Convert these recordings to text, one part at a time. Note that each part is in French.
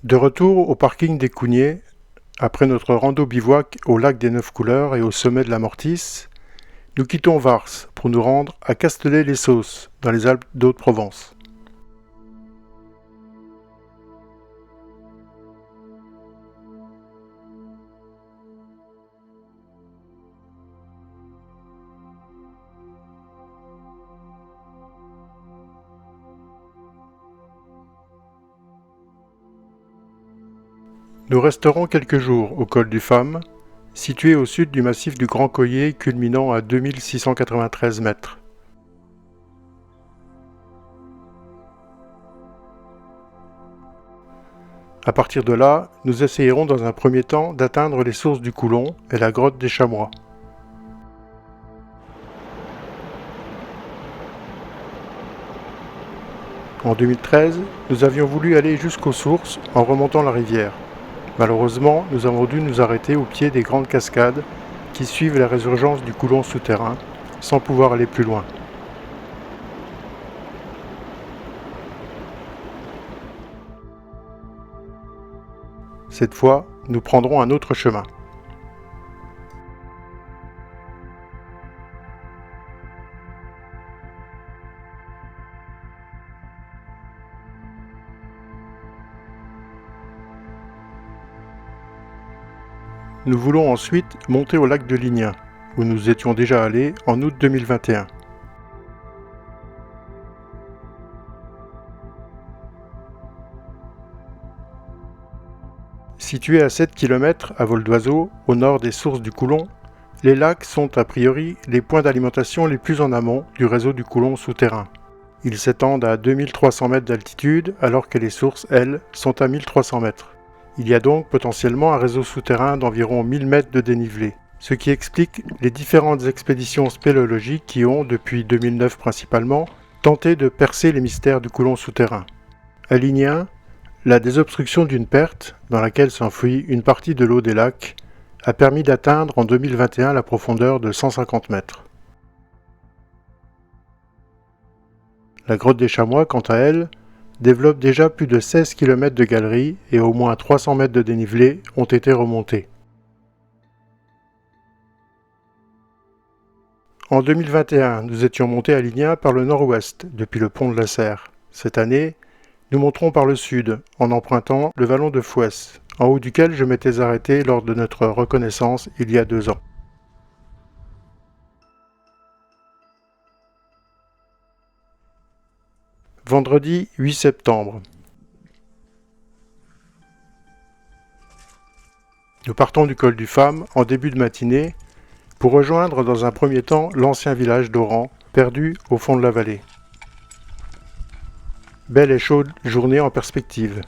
De retour au parking des Cougniers, après notre rando bivouac au lac des Neuf Couleurs et au sommet de la Mortisse, nous quittons Vars pour nous rendre à Castellet-les-Sausses, dans les Alpes d'Haute-Provence. Nous resterons quelques jours au col du Fam, situé au sud du massif du Grand Collier culminant à 2693 mètres. À partir de là, nous essayerons dans un premier temps d'atteindre les sources du Coulon et la grotte des Chamois. En 2013, nous avions voulu aller jusqu'aux sources en remontant la rivière. Malheureusement, nous avons dû nous arrêter au pied des grandes cascades qui suivent la résurgence du Coulon souterrain, sans pouvoir aller plus loin. Cette fois, nous prendrons un autre chemin. Nous voulons ensuite monter au lac de Lignin, où nous étions déjà allés en août 2021. Situés à 7 km à vol d'oiseau au nord des sources du Coulon, les lacs sont a priori les points d'alimentation les plus en amont du réseau du Coulon souterrain. Ils s'étendent à 2300 mètres d'altitude alors que les sources, elles, sont à 1300 mètres. Il y a donc potentiellement un réseau souterrain d'environ 1000 mètres de dénivelé, ce qui explique les différentes expéditions spéléologiques qui ont, depuis 2009 principalement, tenté de percer les mystères du Coulon souterrain. À Lignin, la désobstruction d'une perte, dans laquelle s'enfuit une partie de l'eau des lacs, a permis d'atteindre en 2021 la profondeur de 150 mètres. La grotte des Chamois, quant à elle, développe déjà plus de 16 km de galeries et au moins 300 mètres de dénivelé ont été remontés. En 2021, nous étions montés à Lignin par le nord-ouest, depuis le pont de la Serre. Cette année, nous monterons par le sud, en empruntant le vallon de Fouesse, en haut duquel je m'étais arrêté lors de notre reconnaissance il y a 2 ans. Vendredi 8 septembre. Nous partons du col du Fam en début de matinée pour rejoindre dans un premier temps l'ancien village d'Oran, perdu au fond de la vallée. Belle et chaude journée en perspective.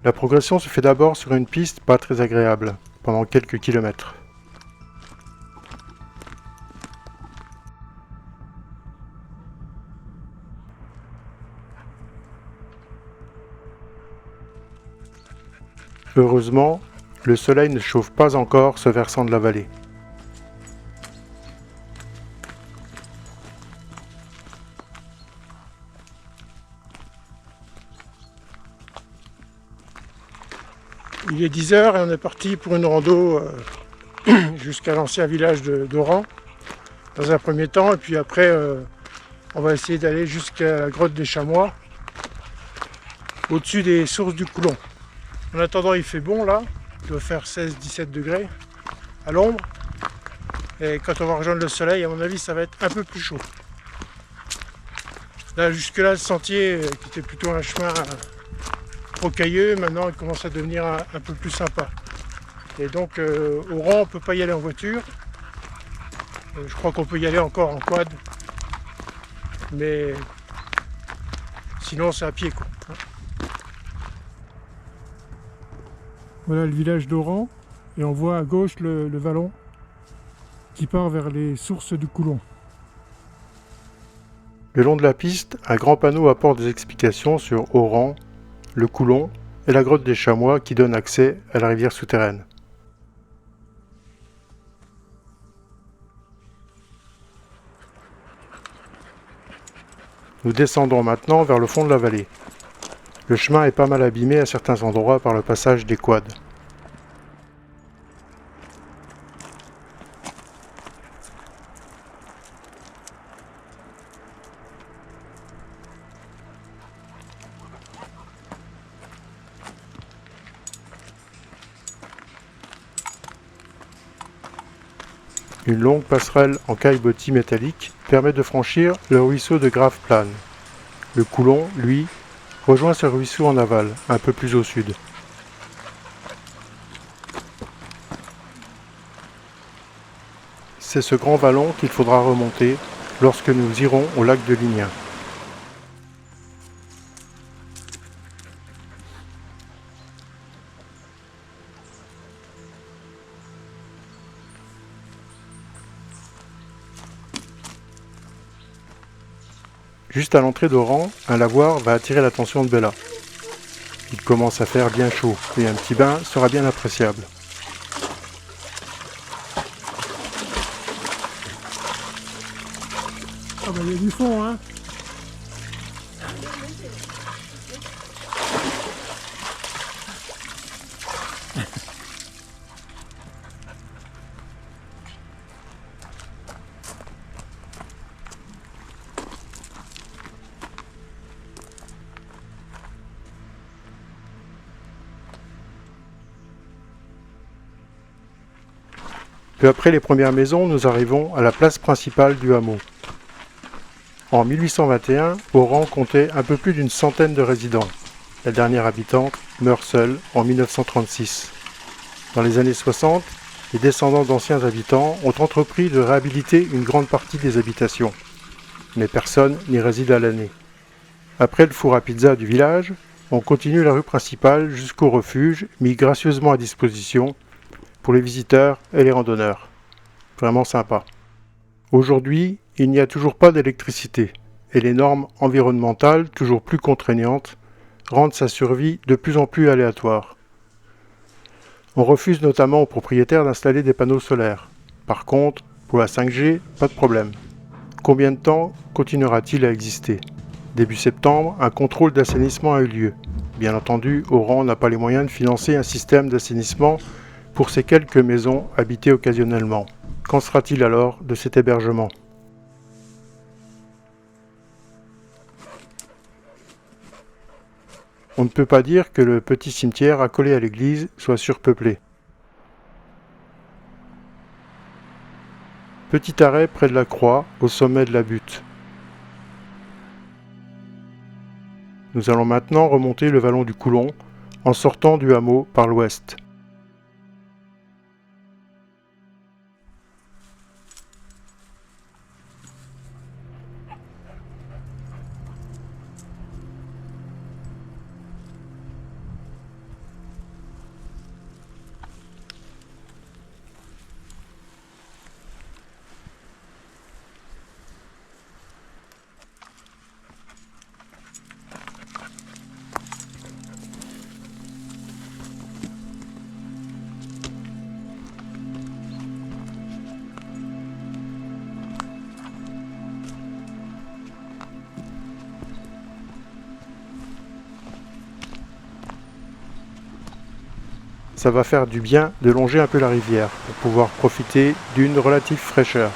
La progression se fait d'abord sur une piste pas très agréable, pendant quelques kilomètres. Heureusement, le soleil ne chauffe pas encore ce versant de la vallée. Il est 10 h et on est parti pour une rando jusqu'à l'ancien village d'Oran, dans un premier temps, et puis après on va essayer d'aller jusqu'à la grotte des Chamois, au-dessus des sources du Coulon. En attendant, il fait bon là, il doit faire 16-17 degrés à l'ombre, et quand on va rejoindre le soleil, à mon avis, ça va être un peu plus chaud. Là, jusque-là, le sentier, qui était plutôt un chemin rocailleux, maintenant il commence à devenir un peu plus sympa. Et donc, au rang, on ne peut pas y aller en voiture. Je crois qu'on peut y aller encore en quad, mais sinon c'est à pied, quoi. Voilà le village d'Oran, et on voit à gauche le vallon qui part vers les sources du Coulon. Le long de la piste, un grand panneau apporte des explications sur Oran, le Coulon et la grotte des Chamois qui donne accès à la rivière souterraine. Nous descendons maintenant vers le fond de la vallée. Le chemin est pas mal abîmé à certains endroits par le passage des quads. Une longue passerelle en caillebotis métallique permet de franchir le ruisseau de Graveplane. Le Coulon, lui, rejoint ce ruisseau en aval, un peu plus au sud. C'est ce grand vallon qu'il faudra remonter lorsque nous irons au lac de Lignin. Juste à l'entrée d'Oran, un lavoir va attirer l'attention de Bella. Il commence à faire bien chaud et un petit bain sera bien appréciable. Ah bah il y a du fond hein. Peu après les premières maisons, nous arrivons à la place principale du hameau. En 1821, Oran comptait un peu plus d'une centaine de résidents. La dernière habitante meurt seule en 1936. Dans les années 60, les descendants d'anciens habitants ont entrepris de réhabiliter une grande partie des habitations. Mais personne n'y réside à l'année. Après le four à pizza du village, on continue la rue principale jusqu'au refuge mis gracieusement à disposition pour les visiteurs et les randonneurs. Vraiment sympa. Aujourd'hui, il n'y a toujours pas d'électricité et les normes environnementales, toujours plus contraignantes, rendent sa survie de plus en plus aléatoire. On refuse notamment aux propriétaires d'installer des panneaux solaires. Par contre, pour la 5G, pas de problème. Combien de temps continuera-t-il à exister ? Début septembre, un contrôle d'assainissement a eu lieu. Bien entendu, Oran n'a pas les moyens de financer un système d'assainissement pour ces quelques maisons habitées occasionnellement. Qu'en sera-t-il alors de cet hébergement ? On ne peut pas dire que le petit cimetière accolé à l'église soit surpeuplé. Petit arrêt près de la croix, au sommet de la butte. Nous allons maintenant remonter le vallon du Coulon en sortant du hameau par l'ouest. Ça va faire du bien de longer un peu la rivière pour pouvoir profiter d'une relative fraîcheur.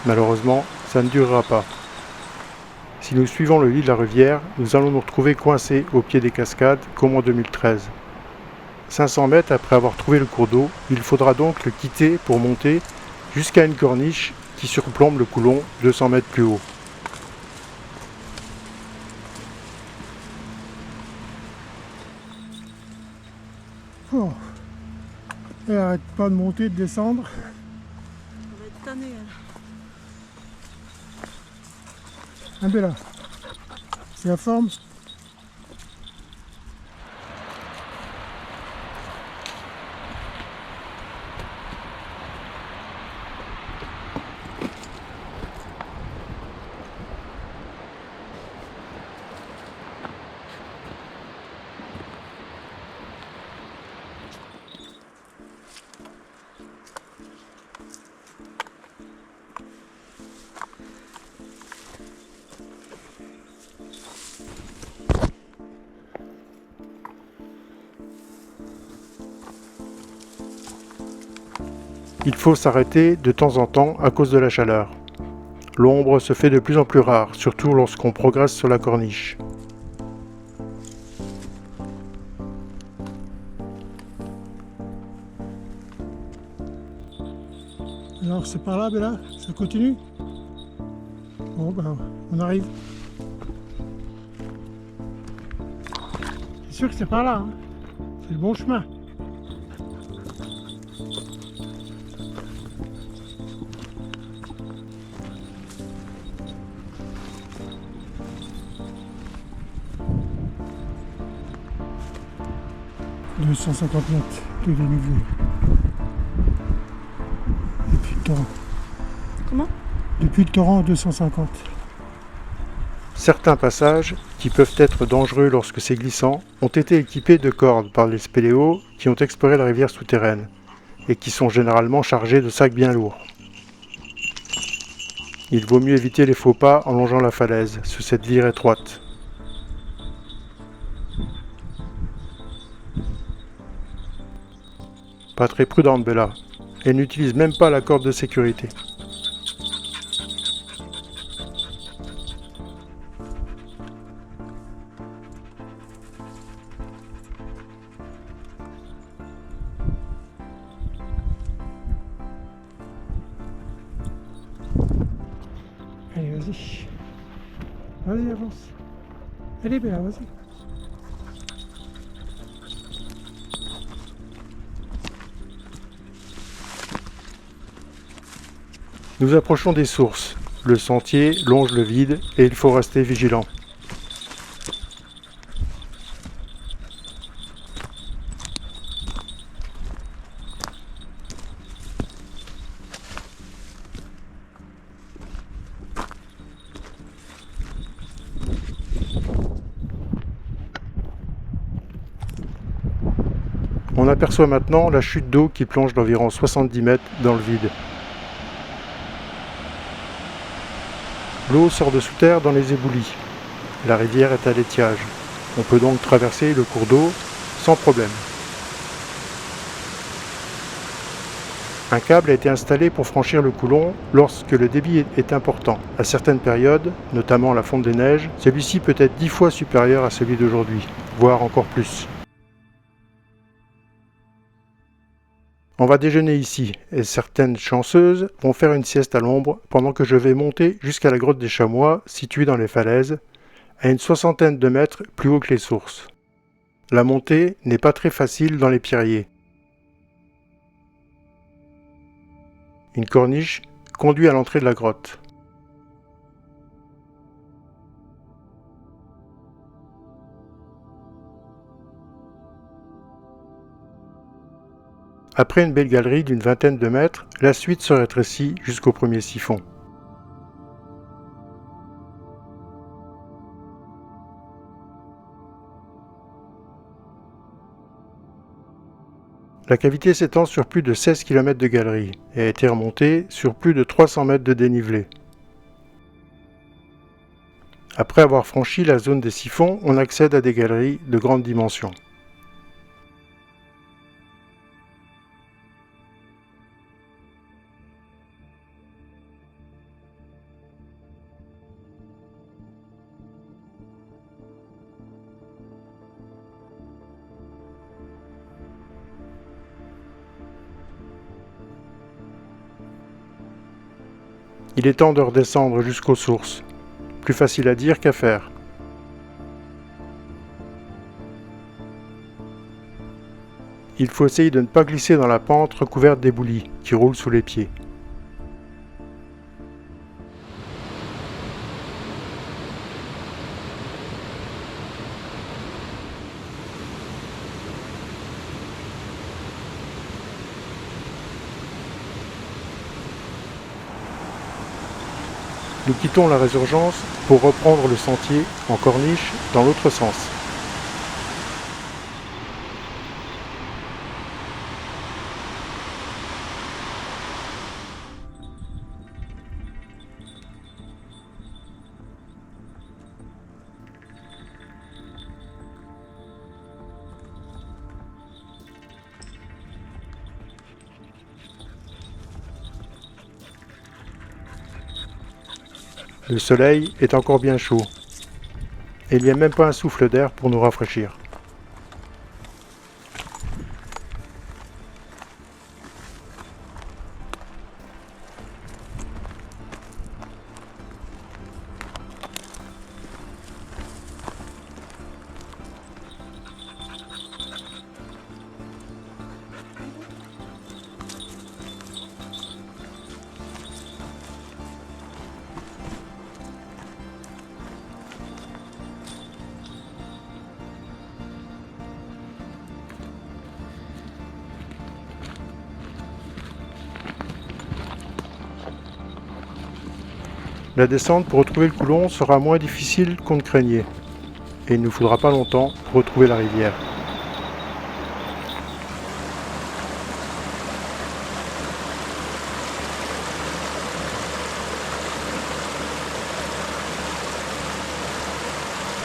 Malheureusement, ça ne durera pas. Si nous suivons le lit de la rivière, nous allons nous retrouver coincés au pied des cascades comme en 2013. 500 mètres après avoir trouvé le cours d'eau, il faudra donc le quitter pour monter jusqu'à une corniche qui surplombe le Coulon 200 mètres plus haut. Oh. Elle arrête pas de monter, de descendre. On va être tanné. Un Bella. C'est la forme. Il faut s'arrêter de temps en temps à cause de la chaleur. L'ombre se fait de plus en plus rare, surtout lorsqu'on progresse sur la corniche. Alors c'est par là, Bella? Ça continue? Bon ben, on arrive. C'est sûr que c'est par là, hein. C'est le bon chemin. « 250 mètres de dénivelé. Depuis le torrent. Comment? Depuis le torrent, 250. Certains passages, qui peuvent être dangereux lorsque c'est glissant, ont été équipés de cordes par les spéléos qui ont exploré la rivière souterraine et qui sont généralement chargés de sacs bien lourds. Il vaut mieux éviter les faux pas en longeant la falaise sous cette vire étroite. Pas très prudente, Bella. Elle n'utilise même pas la corde de sécurité. Allez, vas-y. Vas-y, avance. Allez, Bella, vas-y. Nous approchons des sources. Le sentier longe le vide et il faut rester vigilant. On aperçoit maintenant la chute d'eau qui plonge d'environ 70 mètres dans le vide. L'eau sort de sous terre dans les éboulis. La rivière est à l'étiage. On peut donc traverser le cours d'eau sans problème. Un câble a été installé pour franchir le Coulon lorsque le débit est important. À certaines périodes, notamment la fonte des neiges, celui-ci peut être 10 fois supérieur à celui d'aujourd'hui, voire encore plus. On va déjeuner ici, et certaines chanceuses vont faire une sieste à l'ombre pendant que je vais monter jusqu'à la grotte des Chamois, située dans les falaises, à une 60aine de mètres plus haut que les sources. La montée n'est pas très facile dans les pierriers. Une corniche conduit à l'entrée de la grotte. Après une belle galerie d'une 20aine de mètres, la suite se rétrécit jusqu'au premier siphon. La cavité s'étend sur plus de 16 km de galerie et a été remontée sur plus de 300 mètres de dénivelé. Après avoir franchi la zone des siphons, on accède à des galeries de grande dimension. Il est temps de redescendre jusqu'aux sources. Plus facile à dire qu'à faire. Il faut essayer de ne pas glisser dans la pente recouverte d'éboulis qui roulent sous les pieds. Nous quittons la résurgence pour reprendre le sentier en corniche dans l'autre sens. Le soleil est encore bien chaud. Et il n'y a même pas un souffle d'air pour nous rafraîchir. La descente pour retrouver le Coulon sera moins difficile qu'on ne craignait, et il ne nous faudra pas longtemps pour retrouver la rivière.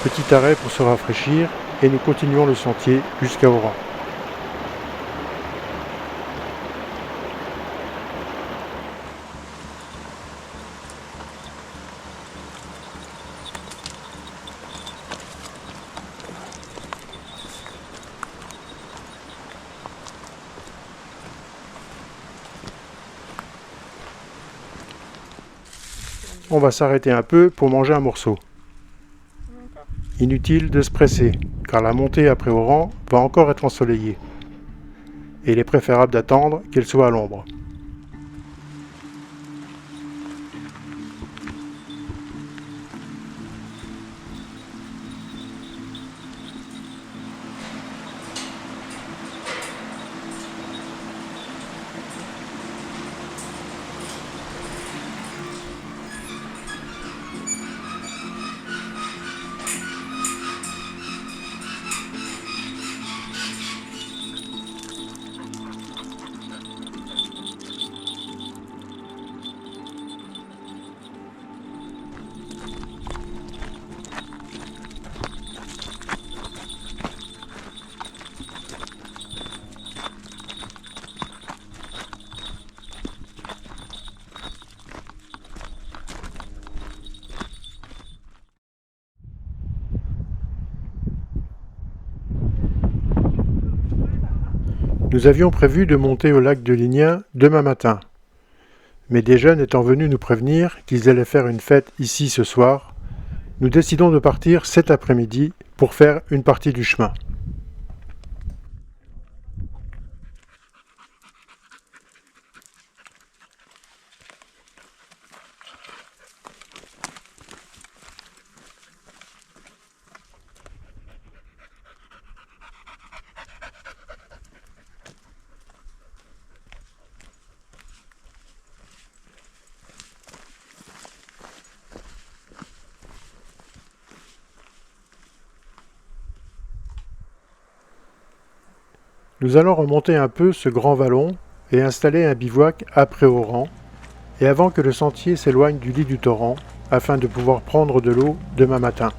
Petit arrêt pour se rafraîchir, et nous continuons le sentier jusqu'à Oran. On va s'arrêter un peu pour manger un morceau. Inutile de se presser, car la montée après Oran va encore être ensoleillée. Et il est préférable d'attendre qu'elle soit à l'ombre. Nous avions prévu de monter au lac de Lignin demain matin. Mais des jeunes étant venus nous prévenir qu'ils allaient faire une fête ici ce soir, nous décidons de partir cet après-midi pour faire une partie du chemin. Nous allons remonter un peu ce grand vallon et installer un bivouac après Oran, et avant que le sentier s'éloigne du lit du torrent, afin de pouvoir prendre de l'eau demain matin.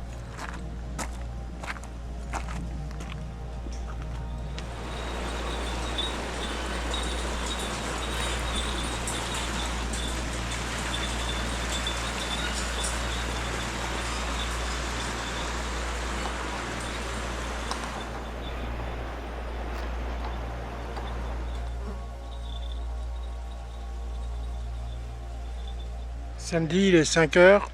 Samedi, il est 5 heures.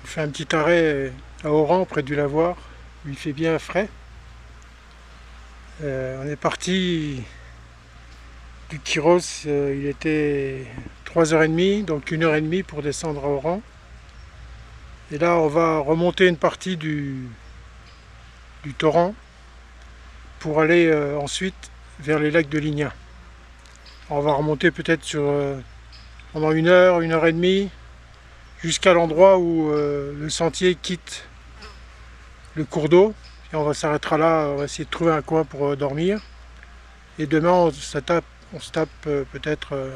On fait un petit arrêt à Oran, près du lavoir, où il fait bien frais. On est parti du Kyros, il était 3h30, donc 1h30 pour descendre à Oran. Et là, on va remonter une partie du torrent pour aller ensuite vers les lacs de Lignin. On va remonter peut-être pendant 1 heure, 1h30, jusqu'à l'endroit où le sentier quitte le cours d'eau. Et on s'arrêtera là, on va essayer de trouver un coin pour dormir. Et demain, on se tape peut-être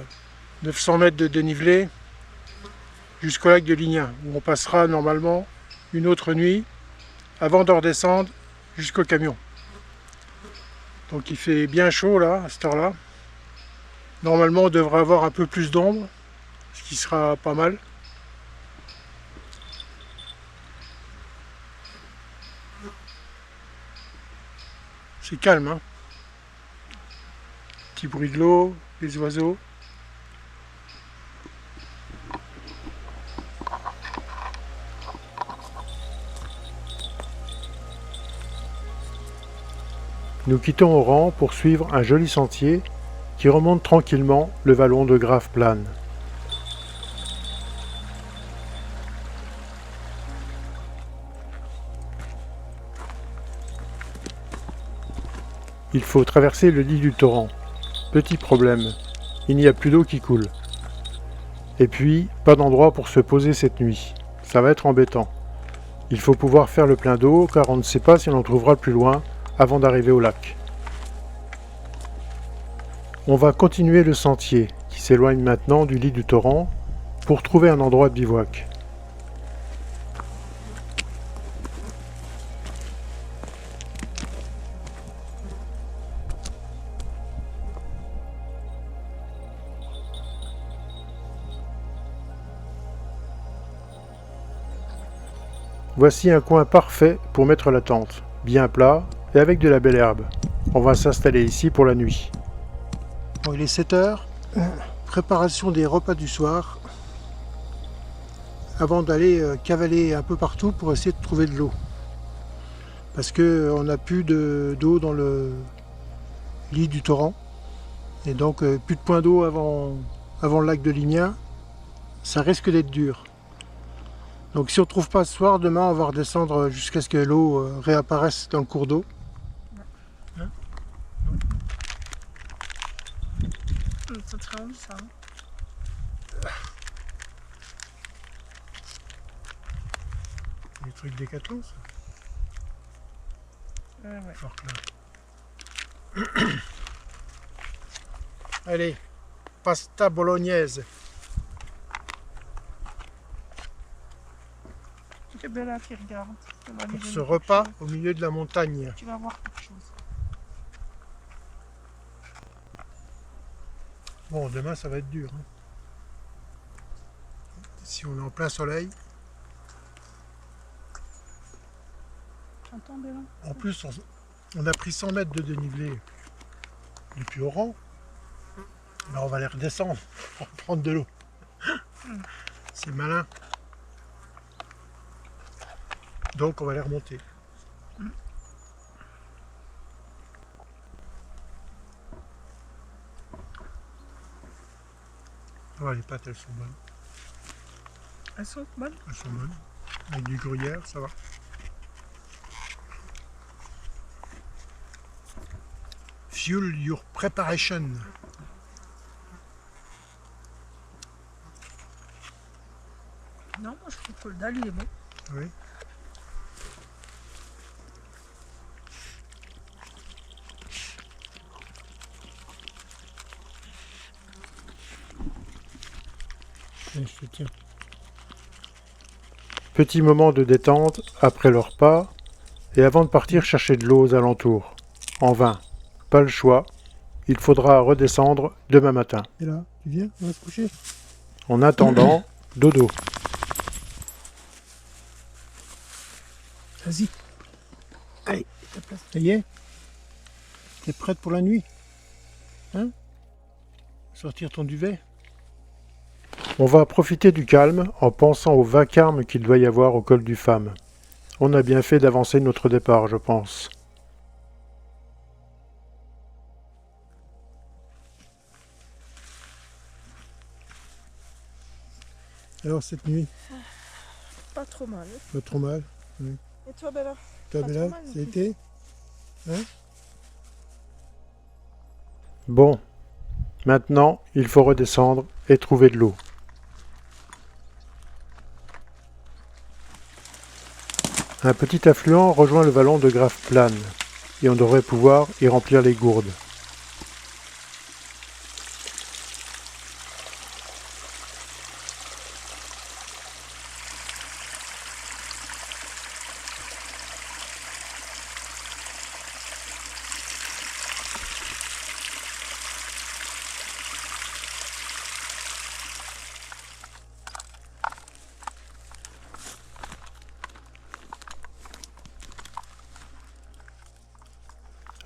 900 mètres de dénivelé jusqu'au lac de Lignin, où on passera normalement une autre nuit avant de redescendre jusqu'au camion. Donc il fait bien chaud là, à cette heure-là. Normalement, on devrait avoir un peu plus d'ombre, ce qui sera pas mal. C'est calme, hein. Petit bruit de l'eau, les oiseaux. Nous quittons Oran pour suivre un joli sentier qui remonte tranquillement le vallon de Graafplane. Il faut traverser le lit du torrent. Petit problème, il n'y a plus d'eau qui coule. Et puis, pas d'endroit pour se poser cette nuit. Ça va être embêtant. Il faut pouvoir faire le plein d'eau car on ne sait pas si on en trouvera plus loin avant d'arriver au lac. On va continuer le sentier qui s'éloigne maintenant du lit du torrent pour trouver un endroit de bivouac. Voici un coin parfait pour mettre la tente, bien plat et avec de la belle herbe. On va s'installer ici pour la nuit. Bon, il est 7 heures. Préparation des repas du soir. Avant d'aller cavaler un peu partout pour essayer de trouver de l'eau. Parce qu'on n'a plus d'eau dans le lit du torrent. Et donc plus de point d'eau avant le lac de Ligna. Ça risque d'être dur. Donc si on ne trouve pas ce soir, demain on va redescendre jusqu'à ce que l'eau réapparaisse dans le cours d'eau. Ça serait où ça? Les trucs Décathlon, ça. Ouais. Fort là. Allez, pasta bolognaise. C'est Bella qui regarde. Pour ce repas au milieu de la montagne. Tu vas voir quelque chose. Bon, demain ça va être dur. Hein. Si on est en plein soleil. T'entends Bella? En plus, on a pris 100 mètres de dénivelé depuis Oran. Ben, on va les redescendre pour prendre de l'eau. C'est malin. Donc on va les remonter. Oh, les pâtes elles sont bonnes. Elles sont bonnes? Elles sont bonnes. Avec du gruyère, ça va. Fuel your preparation. Non, moi je trouve que le dalle il est bon. Oui. Je te tiens. Petit moment de détente après le repas et avant de partir chercher de l'eau aux alentours. En vain, pas le choix, il faudra redescendre demain matin. Et là, tu viens? On va se coucher. En attendant, dodo. Vas-y. Allez, ta place. Ça y est? T'es prête pour la nuit? Hein? Sortir ton duvet? On va profiter du calme en pensant au vacarme qu'il doit y avoir au col du Fam. On a bien fait d'avancer notre départ, je pense. Alors cette nuit, Pas trop mal. pas trop mal. Et toi Bella? Toi Pas Bella, trop mal, non ça a été? Hein? Bon, maintenant il faut redescendre et trouver de l'eau. Un petit affluent rejoint le vallon de Graafplane et on devrait pouvoir y remplir les gourdes.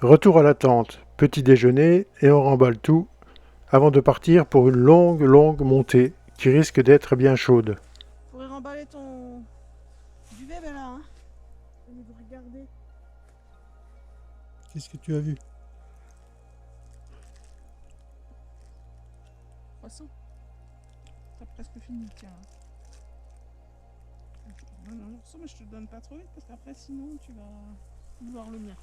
Retour à la tente, petit déjeuner et on remballe tout avant de partir pour une longue montée qui risque d'être bien chaude. Tu pourrais remballer ton duvet, ben là, hein. Au lieu de regarder. Qu'est-ce que tu as vu? Poisson. T'as presque fini, tiens. Non, non, mais je te donne pas trop vite parce qu'après, sinon, tu vas vouloir le mien.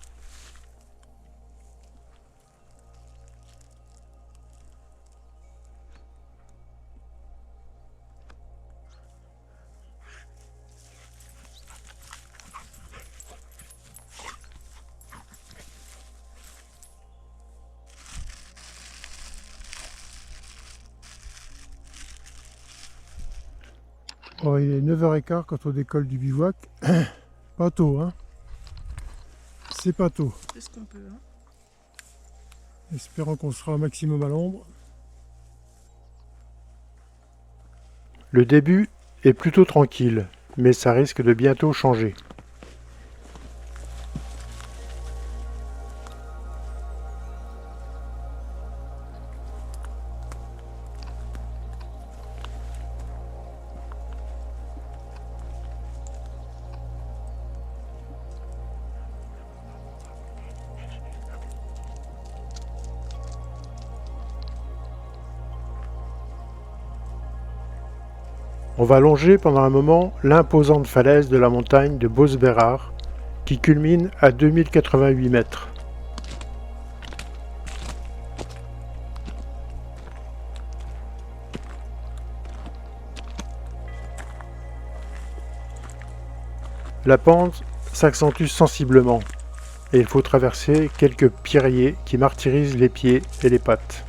Oh, il est 9h15 quand on décolle du bivouac. Pas tôt, hein? C'est pas tôt. C'est ce qu'on peut, hein. Espérons qu'on sera au maximum à l'ombre. Le début est plutôt tranquille, mais ça risque de bientôt changer. On va longer pendant un moment l'imposante falaise de la montagne de Bosberard qui culmine à 2088 mètres. La pente s'accentue sensiblement et il faut traverser quelques pierriers qui martyrisent les pieds et les pattes.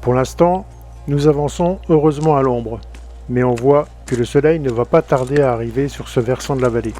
Pour l'instant, nous avançons heureusement à l'ombre, mais on voit que le soleil ne va pas tarder à arriver sur ce versant de la vallée.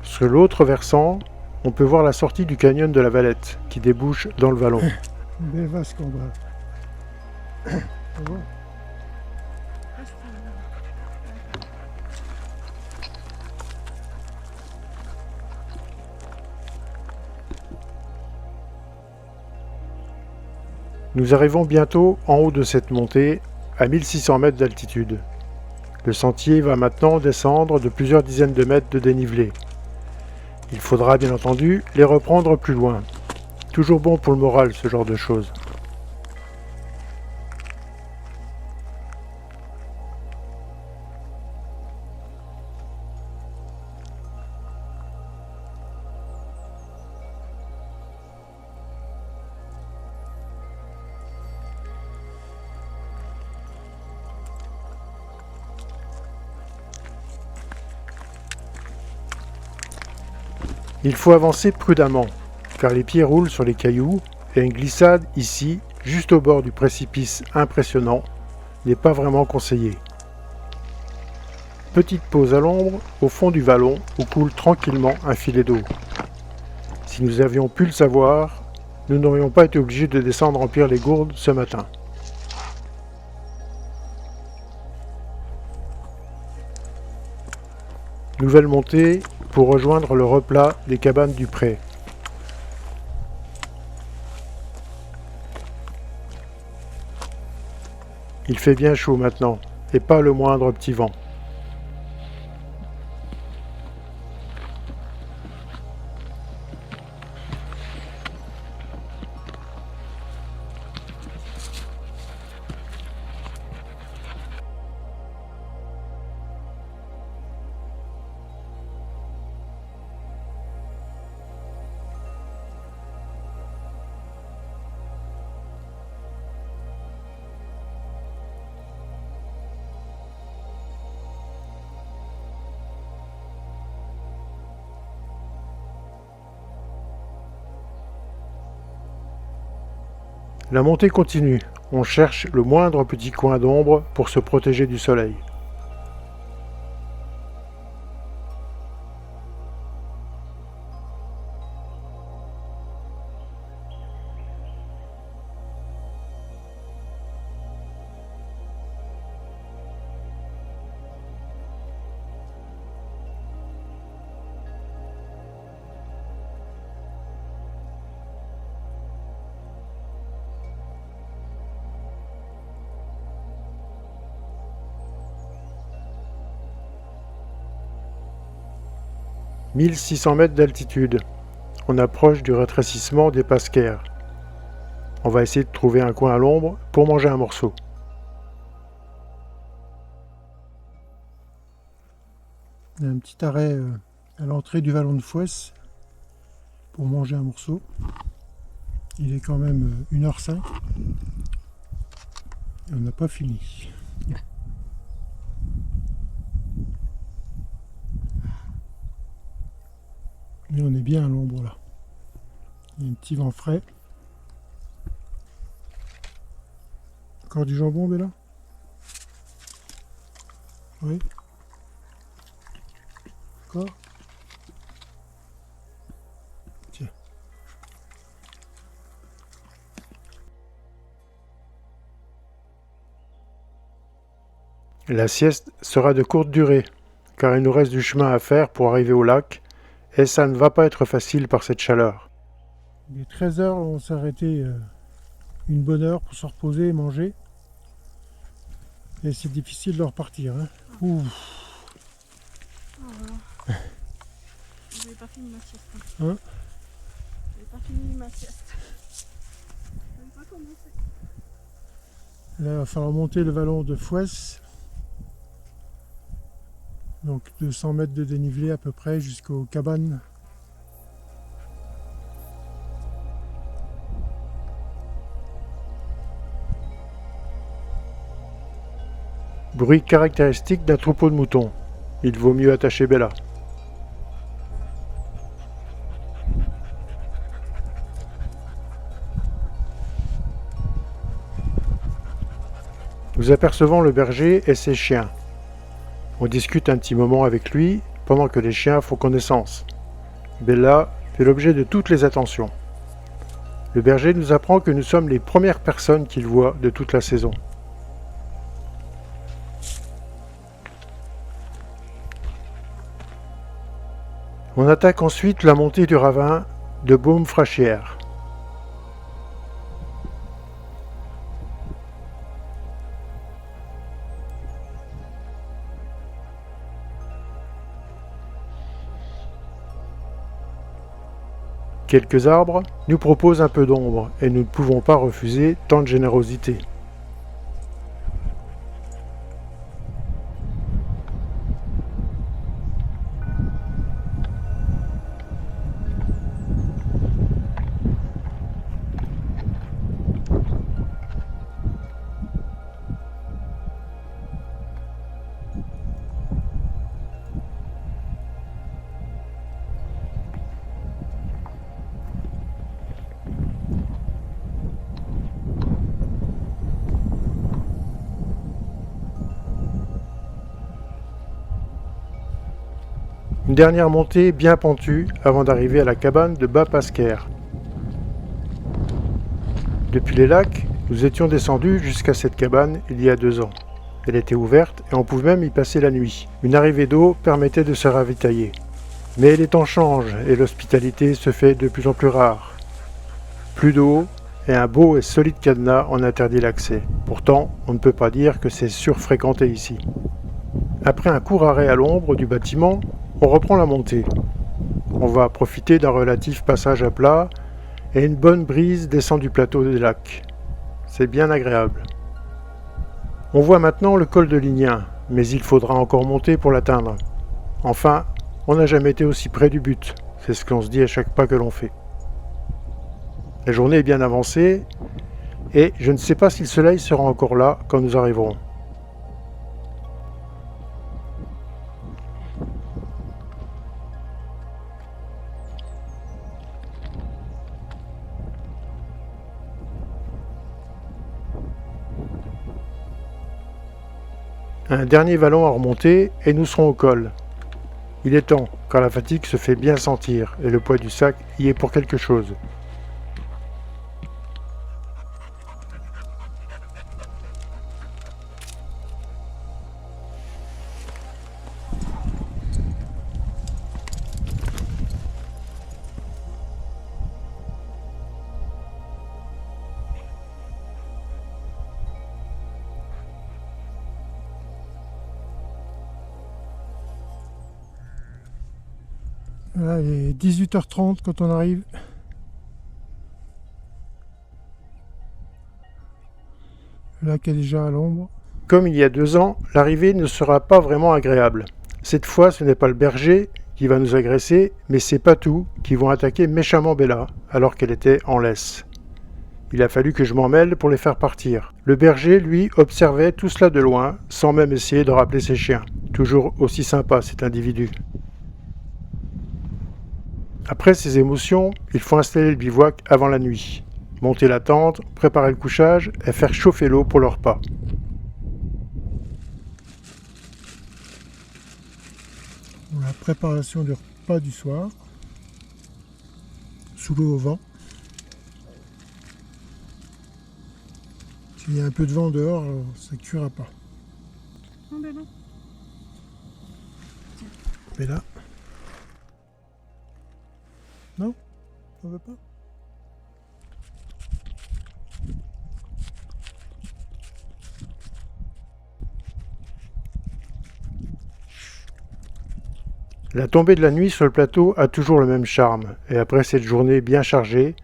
Sur l'autre versant, on peut voir la sortie du canyon de la Valette qui débouche dans le vallon. Une belle vasque en bas. On voit. Nous arrivons bientôt en haut de cette montée, à 1600 mètres d'altitude. Le sentier va maintenant descendre de plusieurs dizaines de mètres de dénivelé. Il faudra bien entendu les reprendre plus loin. Toujours bon pour le moral, ce genre de choses. Il faut avancer prudemment, car les pieds roulent sur les cailloux et une glissade ici, juste au bord du précipice impressionnant, n'est pas vraiment conseillée. Petite pause à l'ombre, au fond du vallon, où coule tranquillement un filet d'eau. Si nous avions pu le savoir, nous n'aurions pas été obligés de descendre remplir les gourdes ce matin. Nouvelle montée pour rejoindre le replat des cabanes du pré. Il fait bien chaud maintenant, et pas le moindre petit vent. La montée continue. On cherche le moindre petit coin d'ombre pour se protéger du soleil. « 1600 mètres d'altitude. On approche du rétrécissement des Pasquères. On va essayer de trouver un coin à l'ombre pour manger un morceau. Il y a un petit arrêt à l'entrée du vallon de Fouesse pour manger un morceau. Il est quand même 1h05 et on n'a pas fini. Mais on est bien à l'ombre là. Il y a un petit vent frais. Encore du jambon, Bella? Oui. Encore? Tiens. La sieste sera de courte durée, car il nous reste du chemin à faire pour arriver au lac, et ça ne va pas être facile par cette chaleur. Il est 13h, on s'est arrêté une bonne heure pour se reposer et manger. Et c'est difficile de repartir. Hein. Ouh. Oh là là. J'avais pas fini ma sieste. Hein? J'avais pas fini ma sieste. J'avais pas commencé. Là, il va falloir monter le vallon de Fouesse. Donc 200 mètres de dénivelé à peu près jusqu'aux cabanes. Bruit caractéristique d'un troupeau de moutons. Il vaut mieux attacher Bella. Nous apercevons le berger et ses chiens. On discute un petit moment avec lui pendant que les chiens font connaissance. Bella fait l'objet de toutes les attentions. Le berger nous apprend que nous sommes les premières personnes qu'il voit de toute la saison. On attaque ensuite la montée du ravin de Baume-Frachière. Quelques arbres nous proposent un peu d'ombre et nous ne pouvons pas refuser tant de générosité. Une dernière montée bien pentue avant d'arriver à la cabane de Bas-Pasquères. Depuis les lacs, nous étions descendus jusqu'à cette cabane il y a 2 ans. Elle était ouverte et on pouvait même y passer la nuit. Une arrivée d'eau permettait de se ravitailler. Mais les temps changent et l'hospitalité se fait de plus en plus rare. Plus d'eau et un beau et solide cadenas en interdit l'accès. Pourtant, on ne peut pas dire que c'est surfréquenté ici. Après un court arrêt à l'ombre du bâtiment, on reprend la montée. On va profiter d'un relatif passage à plat et une bonne brise descend du plateau des lacs. C'est bien agréable. On voit maintenant le col de Lignin, mais il faudra encore monter pour l'atteindre. Enfin, on n'a jamais été aussi près du but, c'est ce qu'on se dit à chaque pas que l'on fait. La journée est bien avancée et je ne sais pas si le soleil sera encore là quand nous arriverons. Un dernier vallon à remonter et nous serons au col. Il est temps, car la fatigue se fait bien sentir et le poids du sac y est pour quelque chose. Voilà, il est 18h30 quand on arrive. Le lac est déjà à l'ombre. Comme il y a 2 ans, l'arrivée ne sera pas vraiment agréable. Cette fois, ce n'est pas le berger qui va nous agresser, mais c'est Patou qui vont attaquer méchamment Bella, alors qu'elle était en laisse. Il a fallu que je m'en mêle pour les faire partir. Le berger, lui, observait tout cela de loin, sans même essayer de rappeler ses chiens. Toujours aussi sympa, cet individu. Après ces émotions, il faut installer le bivouac avant la nuit, monter la tente, préparer le couchage et faire chauffer l'eau pour le repas. La préparation du repas du soir, sous l'eau au vent. S'il y a un peu de vent dehors, ça ne cuira pas. Non, ben non. Mais là, non, on veut pas. La tombée de la nuit sur le plateau a toujours le même charme, et après cette journée bien chargée,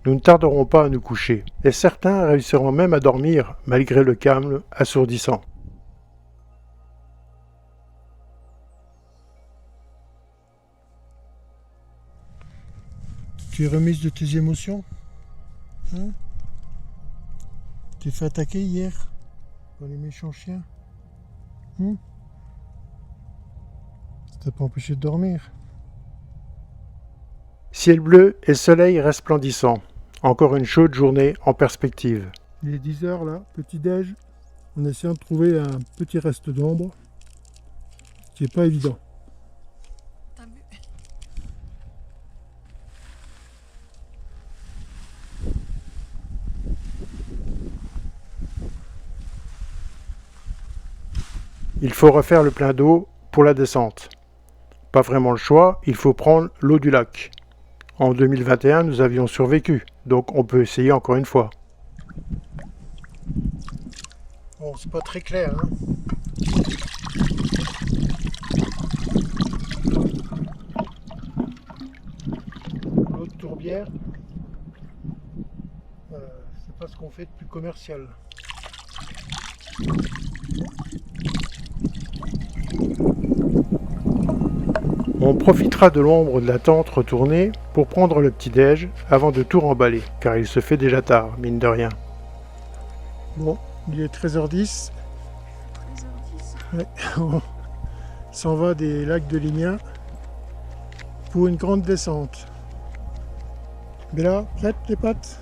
nous ne tarderons pas à nous coucher, et certains réussiront même à dormir malgré le calme assourdissant. Tu es remise de tes émotions, hein? T'es fait attaquer hier par les méchants chiens, hein? Ça t'a pas empêché de dormir. Ciel bleu et soleil resplendissant. Encore une chaude journée en perspective. Il est 10h là, petit déj. On essaie de trouver un petit reste d'ombre, qui est pas évident. T'as vu? Il faut refaire le plein d'eau pour la descente. Pas vraiment le choix, il faut prendre l'eau du lac. En 2021, nous avions survécu, donc on peut essayer encore une fois. Bon, c'est pas très clair, hein? L'eau de tourbière, c'est pas ce qu'on fait de plus commercial. On profitera de l'ombre de la tente retournée pour prendre le petit-déj avant de tout remballer, car il se fait déjà tard, mine de rien. Bon, il est 13h10. 13h10. Ouais, on s'en va des lacs de Lignat pour une grande descente. Bella, prête les pattes?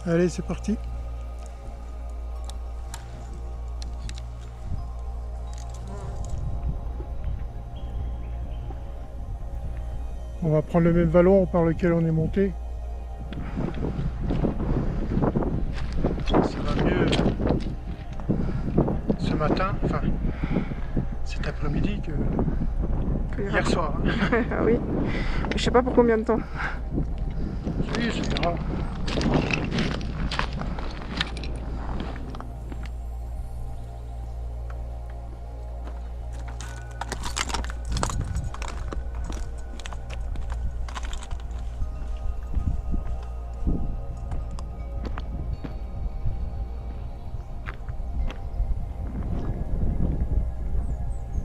Allez, c'est parti. On va prendre le même vallon par lequel on est monté. Ça va mieux ce matin, enfin cet après-midi que hier soir. Ah oui. Je sais pas pour combien de temps. Oui, c'est grave.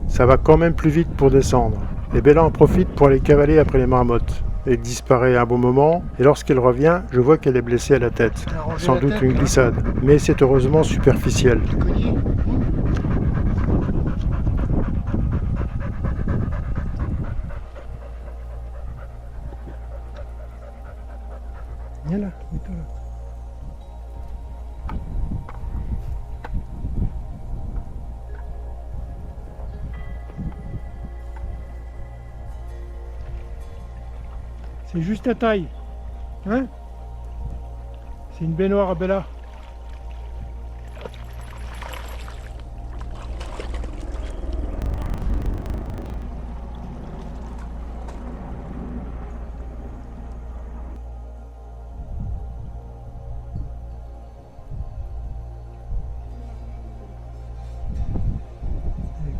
Ça va quand même plus vite pour descendre. Et Bella en profite pour aller cavaler après les marmottes. Elle disparaît un bon moment, et lorsqu'elle revient, je vois qu'elle est blessée à la tête. Sans doute une glissade, mais c'est heureusement superficiel. Viens là, mets-toi là. C'est juste ta taille. Hein? C'est une baignoire à Bella.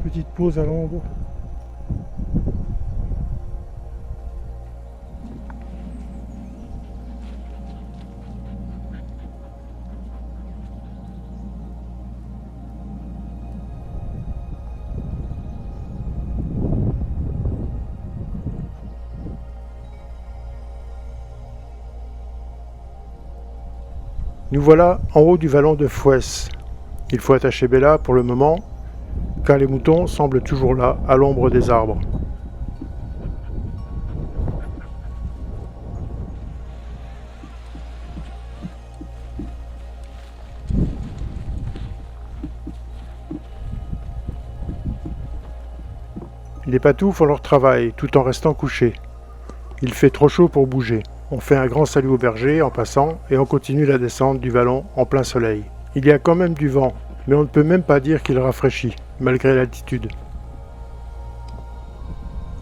Petite pause à l'ombre. Nous voilà en haut du vallon de Fouesse. Il faut attacher Bella pour le moment, car les moutons semblent toujours là, à l'ombre des arbres. Les patous font leur travail tout en restant couchés. Il fait trop chaud pour bouger. On fait un grand salut au berger en passant et on continue la descente du vallon en plein soleil. Il y a quand même du vent, mais on ne peut même pas dire qu'il rafraîchit, malgré l'altitude.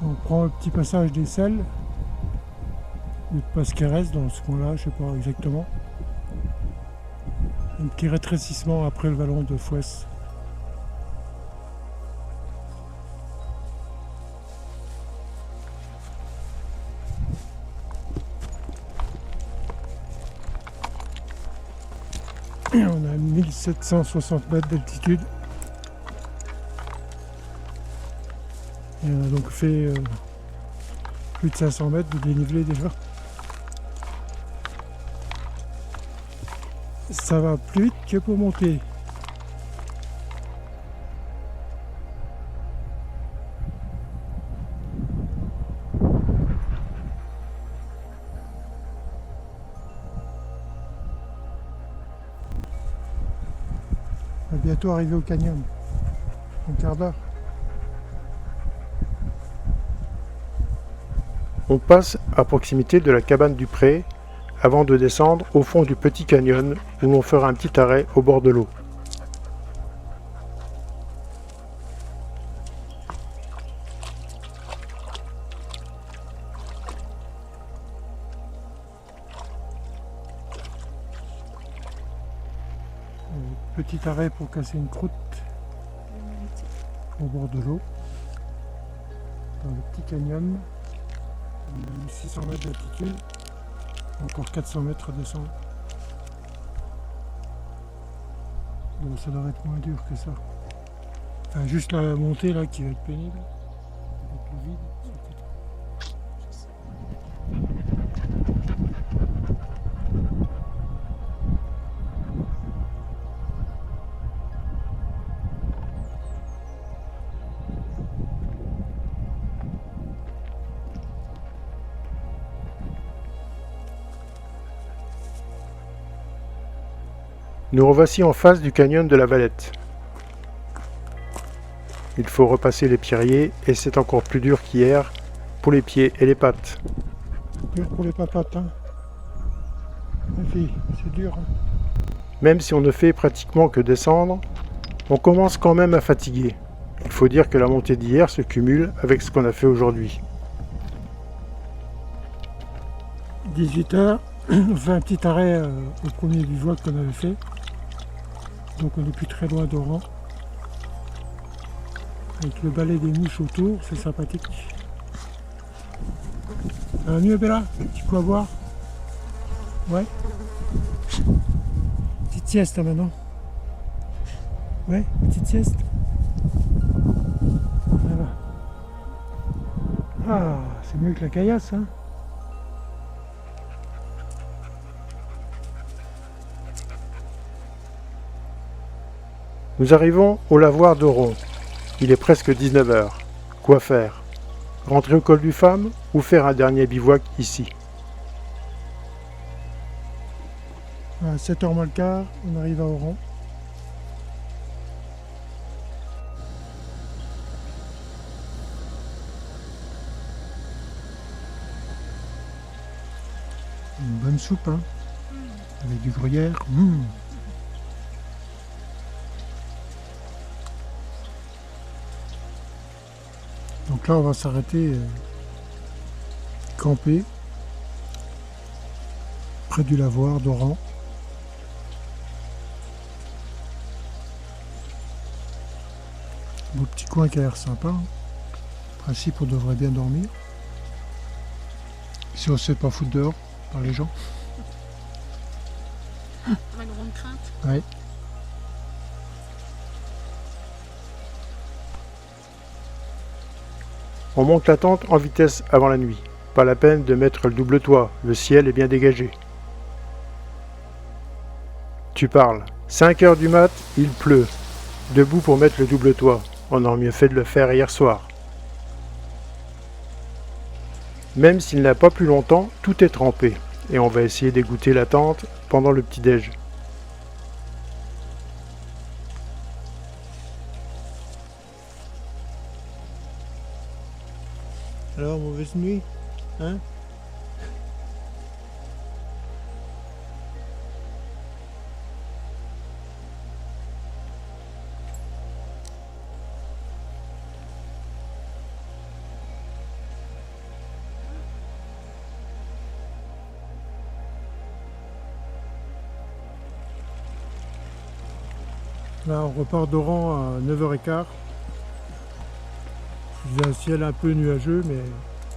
On prend le petit passage des Selles, le Pasquerès dans ce coin-là, je ne sais pas exactement. Un petit rétrécissement après le vallon de Fouesse. On a 1760 mètres d'altitude. Et on a donc fait plus de 500 mètres de dénivelé déjà. Ça va plus vite que pour monter. On va bientôt arriver au canyon. Un quart d'heure. On passe à proximité de la cabane du pré avant de descendre au fond du petit canyon où l'on fera un petit arrêt au bord de l'eau. Petit arrêt pour casser une croûte au bord de l'eau, dans le petit canyon. On a 1600 mètres d'altitude, encore 400 mètres à descendre. Bon, ça devrait être moins dur que ça. Enfin, juste la montée là qui va être pénible, avec le vide. Nous revoici en face du canyon de la Valette. Il faut repasser les pierriers et c'est encore plus dur qu'hier pour les pieds et les pattes. Dur pour les papates, hein. Les filles, c'est dur. Hein. Même si on ne fait pratiquement que descendre, on commence quand même à fatiguer. Il faut dire que la montée d'hier se cumule avec ce qu'on a fait aujourd'hui. 18h, on fait un petit arrêt au premier bivouac qu'on avait fait. Donc on n'est plus très loin d'Oran. Avec le balai des mouches autour, c'est sympathique. Ça va mieux Bella? Tu peux boire? Ouais. Petite sieste hein, maintenant. Ouais, petite sieste. Voilà. Ah, c'est mieux que la caillasse, hein. Nous arrivons au lavoir d'Oron. Il est presque 19h. Quoi faire? Rentrer au col du Femme ou faire un dernier bivouac ici? À 7h moins le quart, on arrive à Oran. Une bonne soupe, hein, avec du gruyère. Donc là, on va s'arrêter, camper, près du lavoir d'Oran. Beau petit coin qui a l'air sympa. En principe, on devrait bien dormir. Si on ne se fait pas foutre dehors par les gens. Ma grande crainte. Ouais. On monte la tente en vitesse avant la nuit. Pas la peine de mettre le double toit, le ciel est bien dégagé. Tu parles. 5 heures du mat, il pleut. Debout pour mettre le double toit. On aurait mieux fait de le faire hier soir. Même s'il n'a pas plus longtemps, tout est trempé. Et on va essayer d'égoutter la tente pendant le petit-déj. Alors, mauvaise nuit, hein? Là, on repart d'Oran à 9h15. J'ai un ciel un peu nuageux, mais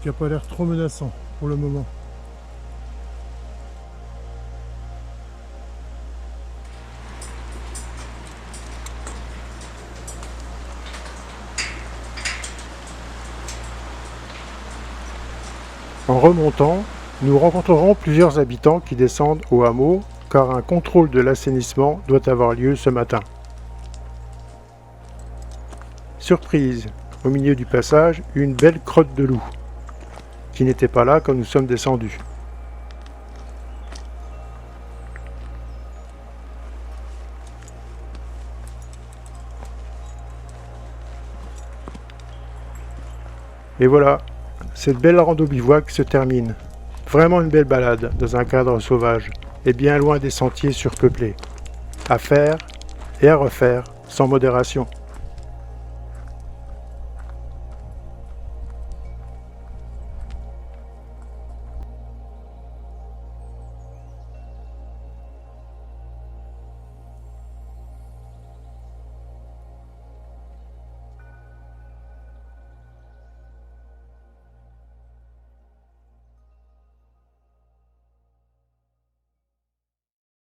qui n'a pas l'air trop menaçant pour le moment. En remontant, nous rencontrerons plusieurs habitants qui descendent au hameau car un contrôle de l'assainissement doit avoir lieu ce matin. Surprise, au milieu du passage, une belle crotte de loup, qui n'était pas là quand nous sommes descendus. Et voilà, cette belle rando bivouac se termine. Vraiment une belle balade dans un cadre sauvage et bien loin des sentiers surpeuplés. À faire et à refaire sans modération.